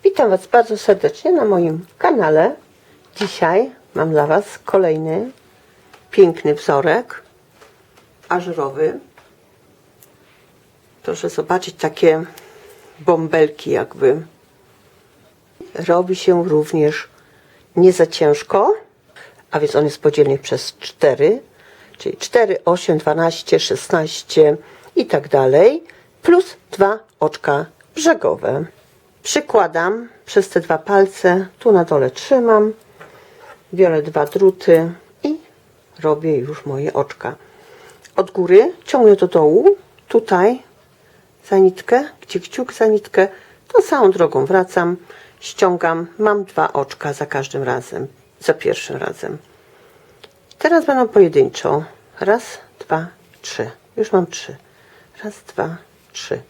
Witam Was bardzo serdecznie na moim kanale. Dzisiaj mam dla Was kolejny piękny wzorek ażurowy. Proszę zobaczyć, takie bąbelki jakby. Robi się również nie za ciężko, a więc on jest podzielny przez 4, czyli 4, 8, 12, 16 i tak dalej, plus 2 oczka brzegowe. Przykładam przez te 2 palce, tu na dole trzymam, biorę 2 druty i robię już moje oczka. Od góry ciągnę do dołu, tutaj za nitkę, gdzie kciuk za nitkę, tą samą drogą wracam, ściągam, mam 2 oczka za każdym razem, za pierwszym razem. Teraz będą pojedynczo. Raz, 2, 3. Już mam 3. Raz, 2, 3.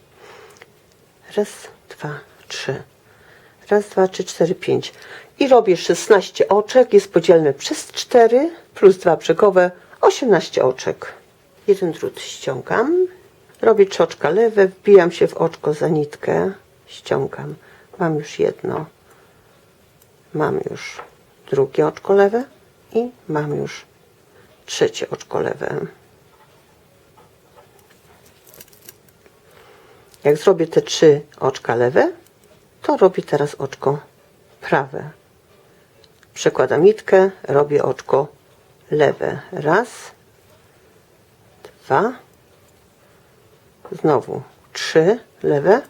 Raz, 2, 3. Raz, 2, 3, 4, 5. I robię 16 oczek. Jest podzielne przez 4 plus 2 brzegowe. 18 oczek. Jeden drut ściągam. Robię 3 oczka lewe. Wbijam się w oczko za nitkę. Ściągam. Mam już jedno. Mam już drugie oczko lewe. I mam już trzecie oczko lewe. Jak zrobię te 3 oczka lewe, to robię teraz oczko prawe. Przekładam nitkę, robię oczko lewe. Raz, 2, znowu 3 lewe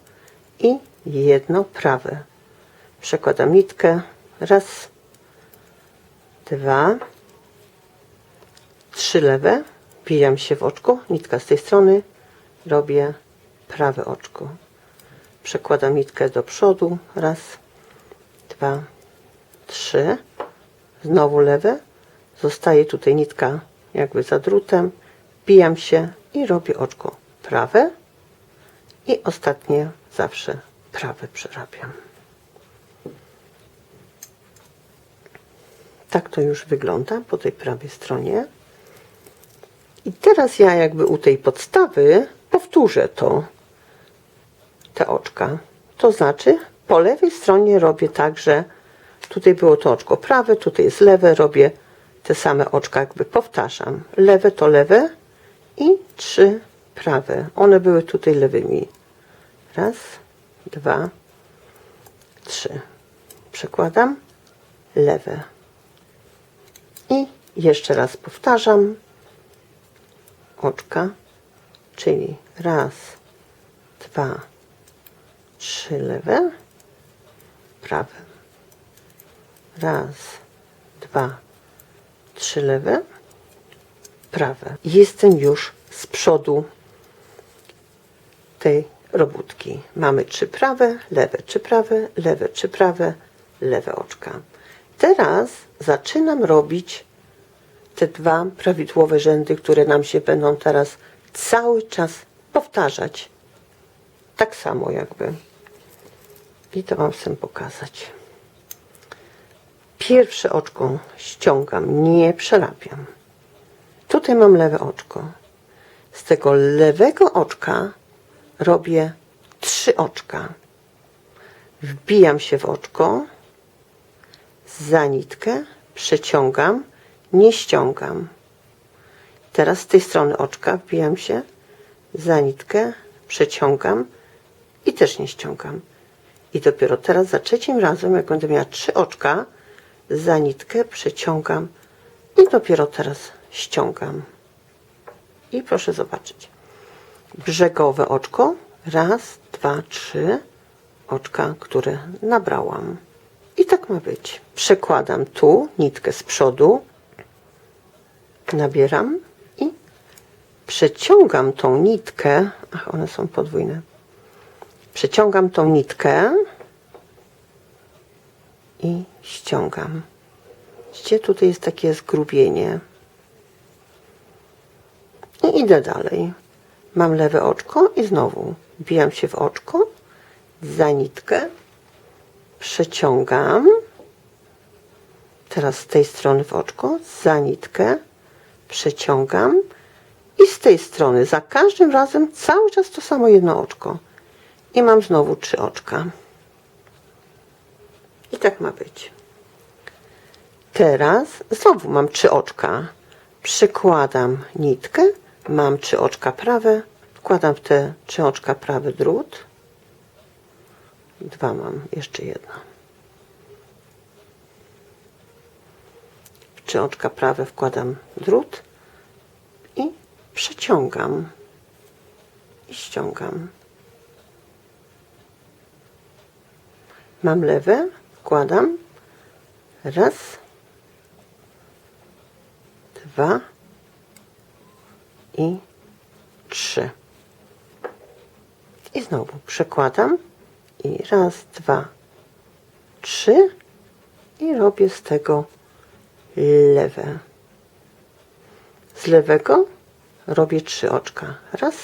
i jedno prawe. Przekładam nitkę. Raz, 2, 3 lewe. Wbijam się w oczko, nitka z tej strony, robię prawe oczko. Przekładam nitkę do przodu. Raz, 2, 3. Znowu lewe. Zostaje tutaj nitka jakby za drutem. Wbijam się i robię oczko prawe. I ostatnie zawsze prawe przerabiam. Tak to już wygląda po tej prawej stronie. I teraz ja jakby u tej podstawy powtórzę te oczka. To znaczy po lewej stronie robię tak, że tutaj było to oczko prawe, tutaj jest lewe, robię te same oczka, jakby powtarzam. Lewe to lewe i 3 prawe. One były tutaj lewymi. Raz, 2, 3. Przekładam lewe. I jeszcze raz powtarzam oczka, czyli raz, 2, 3 lewe, prawe. Raz, 2, 3 lewe, prawe. Jestem już z przodu tej robótki. Mamy 3 prawe, lewe, 3 prawe, lewe, 3 prawe, lewe oczka. Teraz zaczynam robić te 2 prawidłowe rzędy, które nam się będą teraz cały czas powtarzać. Tak samo jakby. I to Wam chcę pokazać. Pierwsze oczko ściągam, nie przerabiam. Tutaj mam lewe oczko. Z tego lewego oczka robię 3 oczka. Wbijam się w oczko, za nitkę, przeciągam, nie ściągam. Teraz z tej strony oczka wbijam się, za nitkę, przeciągam i też nie ściągam. I dopiero teraz za trzecim razem, jak będę miała 3 oczka, za nitkę, przeciągam i dopiero teraz ściągam. I proszę zobaczyć. Brzegowe oczko, raz, 2, 3 oczka, które nabrałam. I tak ma być. Przekładam tu nitkę z przodu, nabieram i przeciągam tą nitkę. Ach, one są podwójne. Przeciągam tą nitkę i ściągam. Widzicie, tutaj jest takie zgrubienie. I idę dalej. Mam lewe oczko i znowu wbijam się w oczko, za nitkę, przeciągam. Teraz z tej strony w oczko, za nitkę, przeciągam i z tej strony za każdym razem cały czas to samo jedno oczko. I mam znowu 3 oczka. I tak ma być. Teraz znowu mam 3 oczka. Przykładam nitkę, mam 3 oczka prawe, wkładam w te 3 oczka prawy drut. 2 mam, jeszcze jedno. W 3 oczka prawe wkładam drut i przeciągam i ściągam. Mam lewe, wkładam. Raz, 2 i 3. I znowu przekładam i raz, 2, 3 i robię z tego lewe. Z lewego robię 3 oczka. Raz,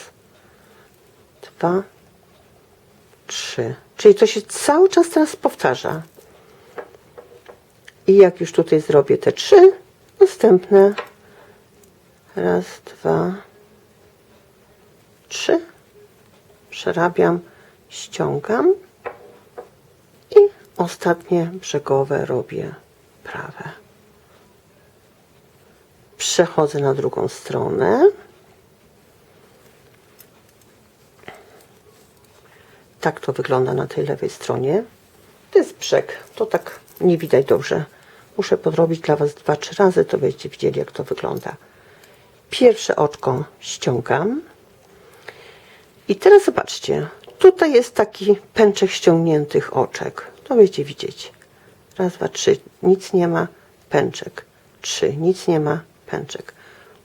2, 3. Czyli to się cały czas teraz powtarza. I jak już tutaj zrobię te 3, następne raz, 2, 3, przerabiam, ściągam i ostatnie brzegowe robię prawe. Przechodzę na drugą stronę. Tak to wygląda na tej lewej stronie. To jest brzeg, to tak nie widać dobrze. Muszę podrobić dla Was 2-3 razy, to będziecie widzieli, jak to wygląda. Pierwsze oczko ściągam. I teraz zobaczcie, tutaj jest taki pęczek ściągniętych oczek. To będziecie widzieć. Raz, 2, 3, nic nie ma, pęczek. 3, nic nie ma, pęczek.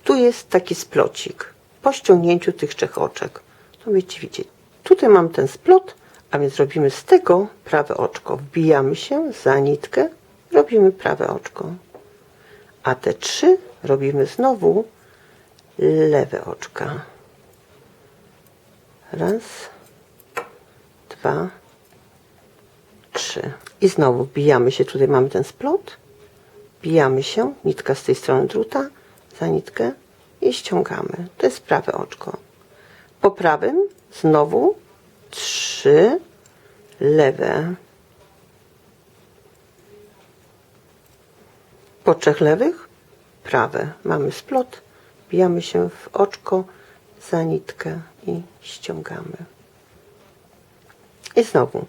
Tu jest taki splocik po ściągnięciu tych 3 oczek. To będziecie widzieć. Tutaj mam ten splot, a więc robimy z tego prawe oczko. Wbijamy się za nitkę, robimy prawe oczko. A te 3 robimy znowu lewe oczka. Raz, 2, 3. I znowu wbijamy się, tutaj mamy ten splot. Wbijamy się, nitka z tej strony druta, za nitkę i ściągamy. To jest prawe oczko. Po prawym znowu 3 lewe. Po 3 lewych prawe. Mamy splot, wbijamy się w oczko, za nitkę i ściągamy. I znowu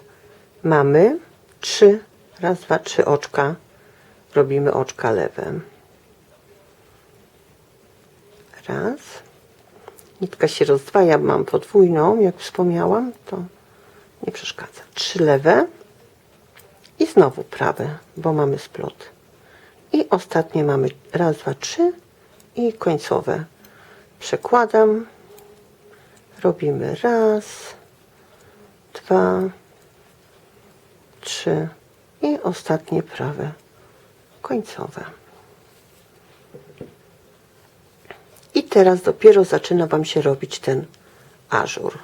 mamy 3, raz, 2, 3 oczka. Robimy oczka lewe. Raz. Nitka się rozdwaja, mam podwójną, jak wspomniałam, to nie przeszkadza. 3 lewe i znowu prawe, bo mamy splot. I ostatnie mamy raz, 2, 3 i końcowe. Przekładam. Robimy raz, 2, 3 i ostatnie prawe, końcowe. I teraz dopiero zaczyna Wam się robić ten ażur.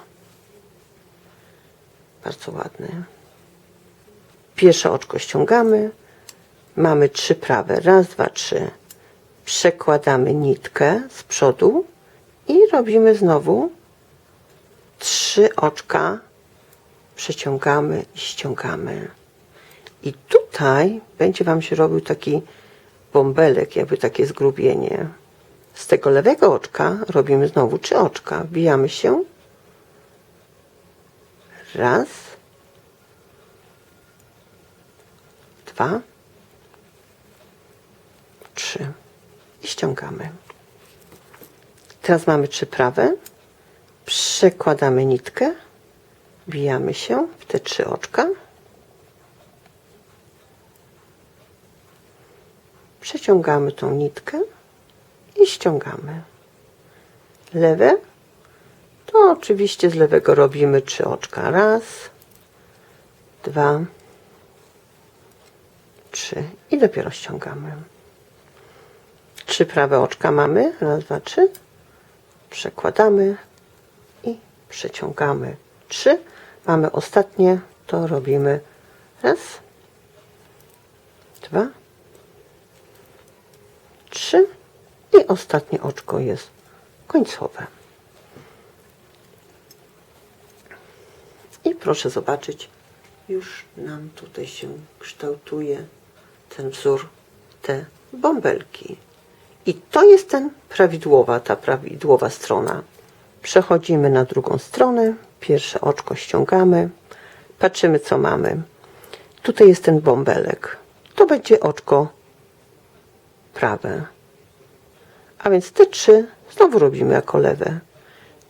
Bardzo ładny. Pierwsze oczko ściągamy. Mamy 3 prawe. Raz, 2, 3. Przekładamy nitkę z przodu i robimy znowu 3 oczka. Przeciągamy i ściągamy. I tutaj będzie Wam się robił taki bąbelek, jakby takie zgrubienie. Z tego lewego oczka robimy znowu 3 oczka. Wbijamy się. Raz. 2. 3. I ściągamy. Teraz mamy 3 prawe. Przekładamy nitkę. Wbijamy się w te 3 oczka. Przeciągamy tą nitkę i ściągamy. Lewe, to oczywiście z lewego robimy 3 oczka. Raz, 2, 3 i dopiero ściągamy. 3 prawe oczka mamy. Raz, 2, 3. Przekładamy i przeciągamy. 3. Mamy ostatnie, to robimy raz, 2, 3 i ostatnie oczko jest końcowe. I proszę zobaczyć, już nam tutaj się kształtuje ten wzór, te bąbelki. I to jest ta prawidłowa strona. Przechodzimy na drugą stronę, pierwsze oczko ściągamy, patrzymy co mamy. Tutaj jest ten bąbelek, to będzie oczko prawe. A więc te 3 znowu robimy jako lewe.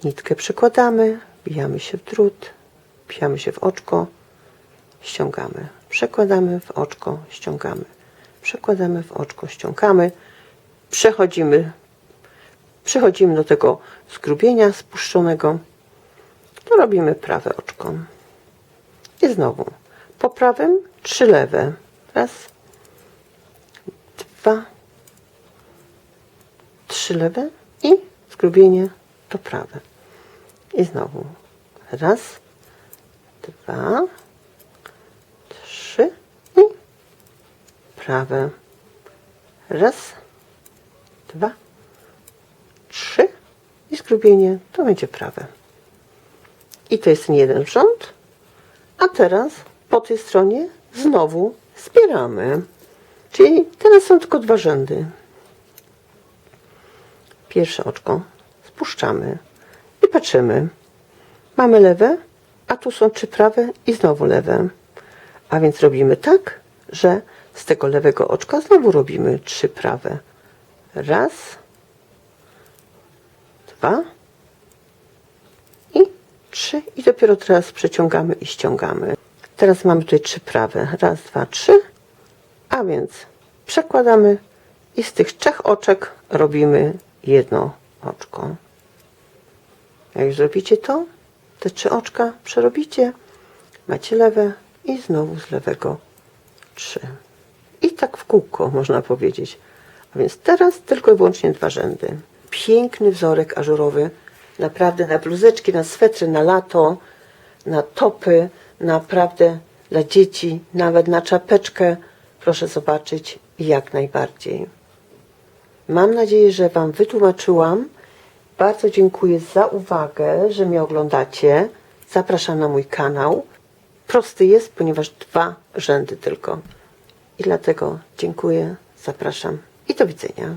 Nitkę przekładamy, wbijamy się w drut, wbijamy się w oczko, ściągamy. Przekładamy w oczko, ściągamy. Przekładamy w oczko, ściągamy. Przechodzimy do tego zgrubienia spuszczonego. To robimy prawe oczko. I znowu po prawym 3 lewe. Raz, 2, 3 lewe i zgrubienie to prawe. I znowu raz, 2, 3 i prawe. Raz, 2, 3 i zgrubienie to będzie prawe. I to jest ten jeden rząd. A teraz po tej stronie znowu zbieramy. Czyli teraz są tylko 2 rzędy. Pierwsze oczko spuszczamy i patrzymy. Mamy lewe, a tu są 3 prawe i znowu lewe. A więc robimy tak, że z tego lewego oczka znowu robimy 3 prawe. Raz, 2 i 3. I dopiero teraz przeciągamy i ściągamy. Teraz mamy tutaj 3 prawe. Raz, 2, 3. A więc przekładamy i z tych 3 oczek robimy jedno oczko. Jak już zrobicie to, te 3 oczka przerobicie, macie lewe i znowu z lewego 3. I tak w kółko można powiedzieć. A więc teraz tylko i wyłącznie 2 rzędy. Piękny wzorek ażurowy. Naprawdę na bluzeczki, na swetry, na lato, na topy, naprawdę dla dzieci, nawet na czapeczkę. Proszę zobaczyć, jak najbardziej. Mam nadzieję, że Wam wytłumaczyłam. Bardzo dziękuję za uwagę, że mnie oglądacie. Zapraszam na mój kanał. Prosty jest, ponieważ 2 rzędy tylko. I dlatego dziękuję, zapraszam i do widzenia.